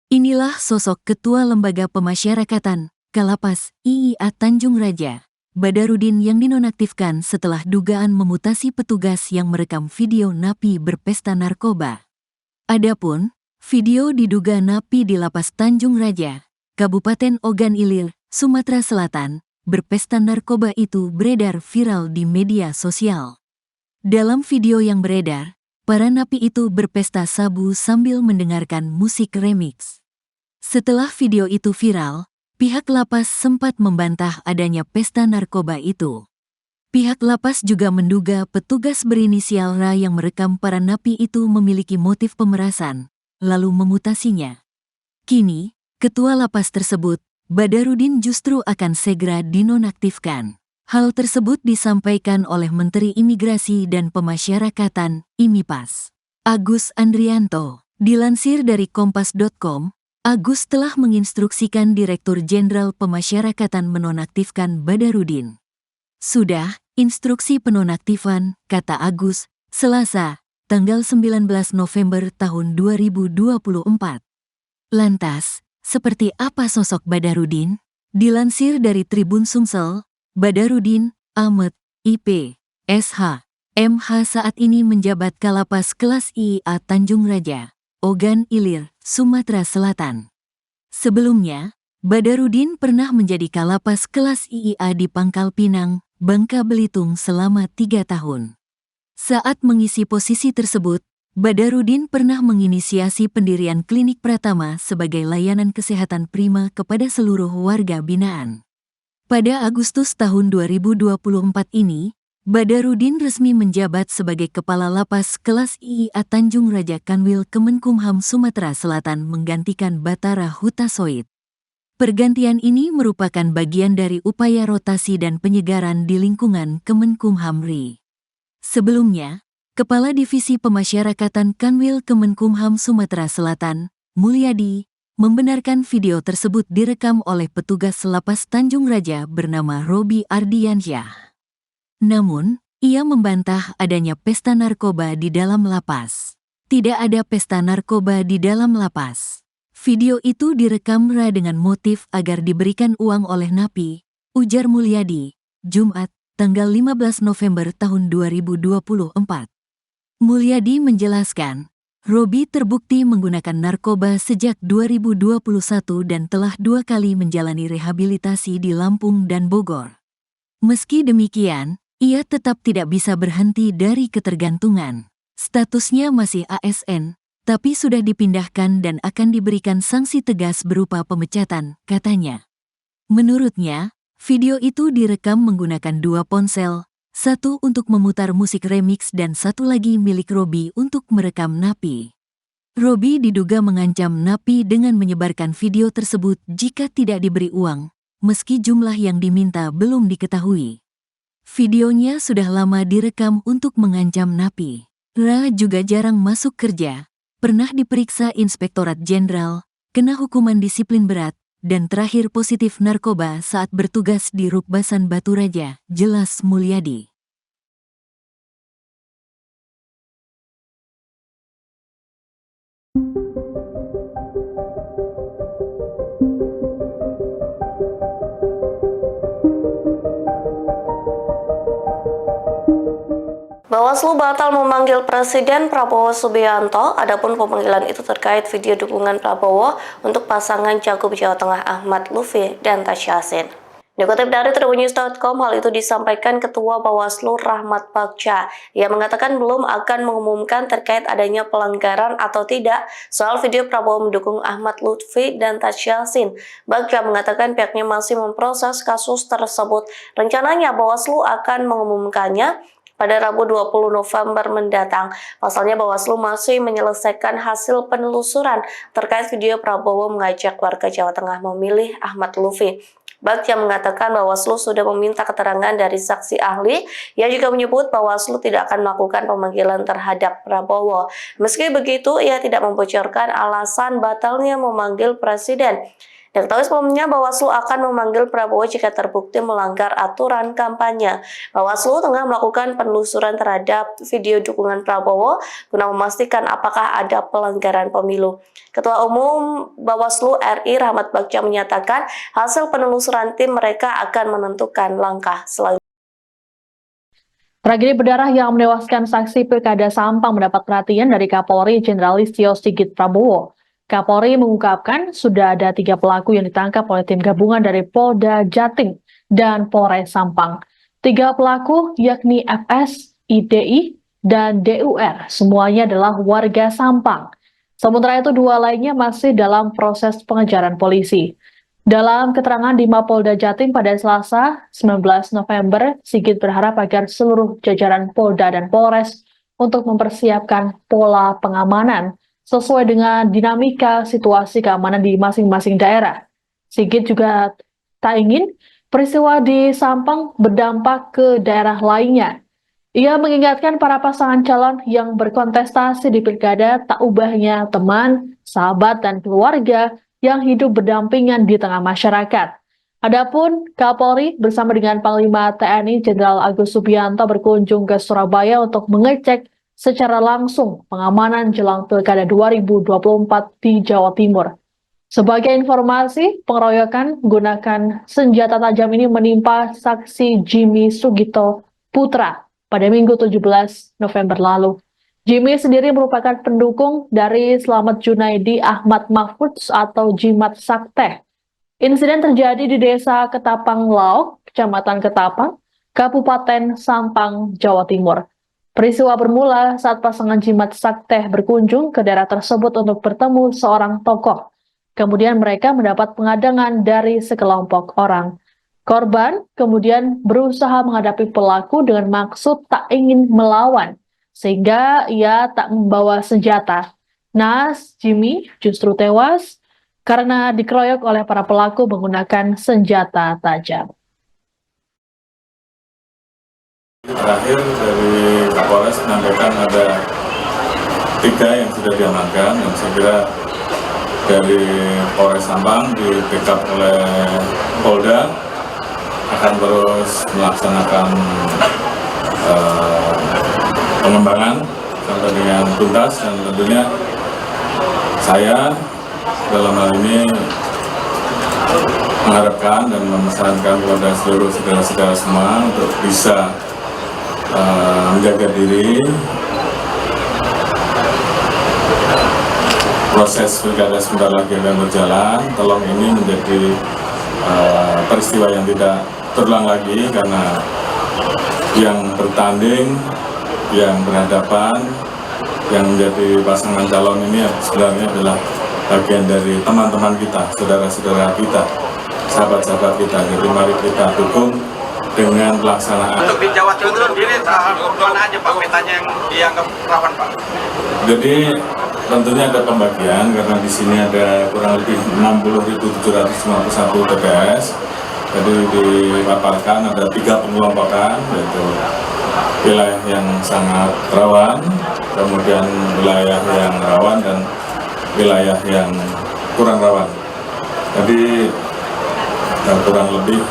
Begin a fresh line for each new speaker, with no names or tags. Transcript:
Inilah sosok Ketua Lembaga Pemasyarakatan, Kalapas, IIA Tanjung Raja, Badarudin yang dinonaktifkan setelah dugaan memutasi petugas yang merekam video napi berpesta narkoba. Adapun, video diduga napi di Lapas Tanjung Raja, Kabupaten Ogan Ilir, Sumatera Selatan, berpesta narkoba itu beredar viral di media sosial. Dalam video yang beredar, para napi itu berpesta sabu sambil mendengarkan musik remix. Setelah video itu viral, pihak lapas sempat membantah adanya pesta narkoba itu. Pihak lapas juga menduga petugas berinisial R yang merekam para napi itu memiliki motif pemerasan, lalu memutasinya. Kini, ketua lapas tersebut, Badarudin justru akan segera dinonaktifkan. Hal tersebut disampaikan oleh Menteri Imigrasi dan Pemasyarakatan, IMIPAS, Agus Andrianto. Dilansir dari kompas.com, Agus telah menginstruksikan Direktur Jenderal Pemasyarakatan menonaktifkan Badarudin. Sudah, instruksi penonaktifan, kata Agus, Selasa, tanggal 19 November tahun 2024. Lantas, seperti apa sosok Badarudin? Dilansir dari Tribun Sumsel, Badarudin Ahmad, IP, SH, MH saat ini menjabat Kalapas kelas IIA Tanjung Raja, Ogan Ilir, Sumatera Selatan. Sebelumnya, Badarudin pernah menjadi Kalapas kelas IIA di Pangkal Pinang, Bangka Belitung selama 3 tahun. Saat mengisi posisi tersebut, Badarudin pernah menginisiasi pendirian Klinik Pratama sebagai layanan kesehatan prima kepada seluruh warga binaan. Pada Agustus tahun 2024 ini, Badarudin resmi menjabat sebagai Kepala Lapas kelas IIA Tanjung Raja Kanwil Kemenkumham Sumatera Selatan menggantikan Batara Hutasoid. Pergantian ini merupakan bagian dari upaya rotasi dan penyegaran di lingkungan Kemenkumham RI. Sebelumnya, Kepala Divisi Pemasyarakatan Kanwil Kemenkumham Sumatera Selatan, Mulyadi, membenarkan video tersebut direkam oleh petugas Lapas Tanjung Raja bernama Robi Ardiansyah. Namun, ia membantah adanya pesta narkoba di dalam lapas. Tidak ada pesta narkoba di dalam lapas. Video itu direkam R dengan motif agar diberikan uang oleh napi, ujar Mulyadi, Jumat, tanggal 15 November tahun 2024. Mulyadi menjelaskan, Robi terbukti menggunakan narkoba sejak 2021 dan telah 2 kali menjalani rehabilitasi di Lampung dan Bogor. Meski demikian, ia tetap tidak bisa berhenti dari ketergantungan. Statusnya masih ASN, tapi sudah dipindahkan dan akan diberikan sanksi tegas berupa pemecatan, katanya. Menurutnya, video itu direkam menggunakan 2 ponsel, satu untuk memutar musik remix dan satu lagi milik Robi untuk merekam napi. Robi diduga mengancam napi dengan menyebarkan video tersebut jika tidak diberi uang, meski jumlah yang diminta belum diketahui. Videonya sudah lama direkam untuk mengancam napi. R juga jarang masuk kerja, pernah diperiksa Inspektorat Jenderal, kena hukuman disiplin berat, dan terakhir positif narkoba saat bertugas di Rukbasan Batu Raja, jelas Mulyadi.
Bawaslu batal memanggil Presiden Prabowo Subianto, adapun pemanggilan itu terkait video dukungan Prabowo untuk pasangan Cagup Jawa Tengah Ahmad Lutfi dan Tasya Yassin. Dikutip dari tribunnews.com, hal itu disampaikan Ketua Bawaslu Rahmat Bagja. Ia mengatakan belum akan mengumumkan terkait adanya pelanggaran atau tidak soal video Prabowo mendukung Ahmad Lutfi dan Tasya Yassin. Bagja mengatakan pihaknya masih memproses kasus tersebut. Rencananya Bawaslu akan mengumumkannya pada Rabu 20 November mendatang. Pasalnya Bawaslu masih menyelesaikan hasil penelusuran terkait video Prabowo mengajak warga Jawa Tengah memilih Ahmad Lutfi. Bagja mengatakan Bawaslu sudah meminta keterangan dari saksi ahli. Ia juga menyebut Bawaslu tidak akan melakukan pemanggilan terhadap Prabowo. Meski begitu, ia tidak membocorkan alasan batalnya memanggil Presiden. Diketahui sebelumnya Bawaslu akan memanggil Prabowo jika terbukti melanggar aturan kampanye. Bawaslu tengah melakukan penelusuran terhadap video dukungan Prabowo guna memastikan apakah ada pelanggaran pemilu. Ketua Umum Bawaslu RI Rahmat Bagja menyatakan hasil penelusuran tim mereka akan menentukan langkah selanjutnya.
Tragedi berdarah yang menewaskan saksi Pilkada Sampang mendapat perhatian dari Kapolri Jenderal Listio Sigit Prabowo. Kapolri mengungkapkan sudah ada 3 pelaku yang ditangkap oleh tim gabungan dari Polda Jatim dan Polres Sampang. 3 pelaku yakni FS, IDI, dan DUR, semuanya adalah warga Sampang. Sementara itu 2 lainnya masih dalam proses pengejaran polisi. Dalam keterangan di Mapolda Jatim pada Selasa 19 November, Sigit berharap agar seluruh jajaran Polda dan Polres untuk mempersiapkan pola pengamanan sesuai dengan dinamika situasi keamanan di masing-masing daerah. Sigit juga tak ingin peristiwa di Sampang berdampak ke daerah lainnya. Ia mengingatkan para pasangan calon yang berkontestasi di pilkada tak ubahnya teman, sahabat, dan keluarga yang hidup berdampingan di tengah masyarakat. Adapun Kapolri bersama dengan Panglima TNI Jenderal Agus Subianto berkunjung ke Surabaya untuk mengecek secara langsung pengamanan jelang Pilkada 2024 di Jawa Timur. Sebagai informasi, pengeroyokan menggunakan senjata tajam ini menimpa saksi Jimmy Sugito Putra pada Minggu 17 November lalu. Jimmy sendiri merupakan pendukung dari Slamet Junaidi Ahmad Mahfud atau Jimat Sakteh. Insiden terjadi di Desa Ketapang Lauk, Kecamatan Ketapang, Kabupaten Sampang, Jawa Timur. Peristiwa bermula saat pasangan Jimat Sakteh berkunjung ke daerah tersebut untuk bertemu seorang tokoh. Kemudian mereka mendapat pengadangan dari sekelompok orang. Korban kemudian berusaha menghadapi pelaku dengan maksud tak ingin melawan, sehingga ia tak membawa senjata. Naas Jimmy justru tewas karena dikeroyok oleh para pelaku menggunakan senjata tajam.
Terakhir dari Kapolres menyampaikan ada 3 yang sudah diamankan, yang saya kira dari Polres Sampang di backup oleh Polda akan terus melaksanakan pengembangan sampai dengan tuntas, dan tentunya saya dalam hal ini mengharapkan dan memesankan kepada seluruh saudara-saudara semua untuk bisa menjaga diri. Proses pilkada sebentar lagi akan berjalan, tolong ini menjadi peristiwa yang tidak terulang lagi, karena yang bertanding, yang berhadapan, yang menjadi pasangan calon ini sebenarnya adalah bagian dari teman-teman kita, saudara-saudara kita, sahabat-sahabat kita. Jadi mari kita dukung dengan pelaksanaan.
Untuk di Jawa Timur sendiri, mana aja Pak petanya yang dianggap rawan Pak?
Jadi tentunya ada pembagian, karena di sini ada kurang lebih 60.751 TPS. Jadi dipaparkan ada 3 pengelompokan, yaitu wilayah yang sangat rawan, kemudian wilayah yang rawan, dan wilayah yang kurang rawan. Jadi kurang lebih